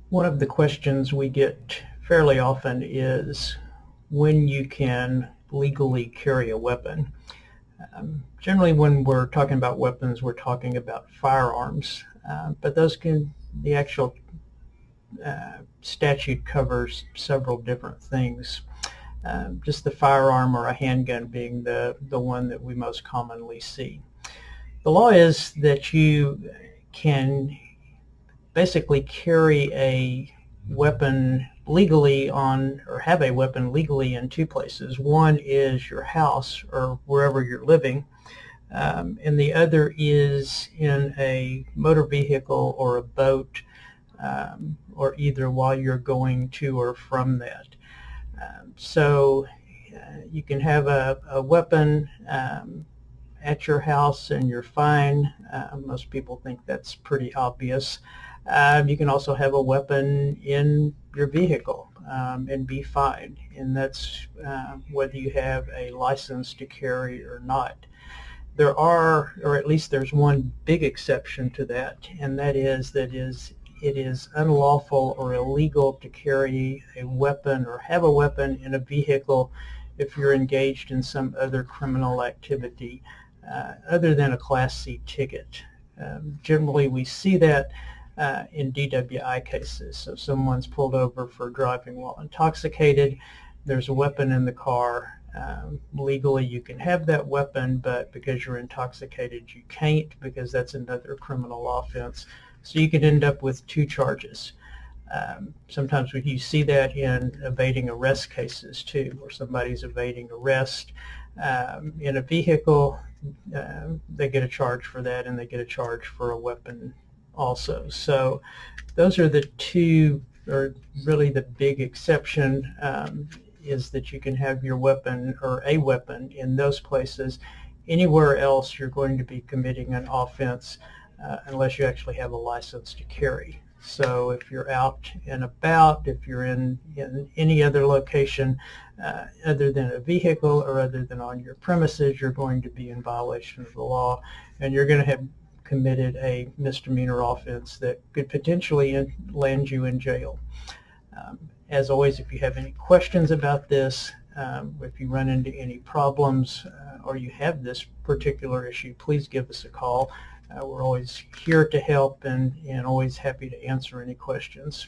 One of the questions we get fairly often is when you can legally carry a weapon. Generally, when we're talking about weapons, we're talking about firearms, but the actual statute covers several different things. Just the firearm or a handgun being the one that we most commonly see. The law is that you can basically carry a weapon legally or have a weapon legally in two places. One is your house or wherever you're living, and the other is in a motor vehicle or a boat, or either while you're going to or from that. So you can have a weapon at your house and you're fine. Most people think that's pretty obvious. You can also have a weapon in your vehicle and be fine, and that's whether you have a license to carry or not. There are, or at least there's one big exception to that, and that is it is unlawful or illegal to carry a weapon or have a weapon in a vehicle if you're engaged in some other criminal activity other than a Class C ticket. Generally, we see that in DWI cases. So someone's pulled over for driving while intoxicated. There's a weapon in the car. Legally, you can have that weapon, but because you're intoxicated, you can't, because that's another criminal offense. So you could end up with two charges. Sometimes you see that in evading arrest cases too, where somebody's evading arrest in a vehicle. They get a charge for that, and they get a charge for a weapon also. So those are the two, or really the big exception is that you can have your weapon or a weapon in those places. Anywhere else you're going to be committing an offense unless you actually have a license to carry. So if you're out and about, if you're in any other location other than a vehicle or other than on your premises, you're going to be in violation of the law, and you're going to have committed a misdemeanor offense that could potentially land you in jail. As always, if you have any questions about this, if you run into any problems or you have this particular issue, please give us a call. We're always here to help and always happy to answer any questions.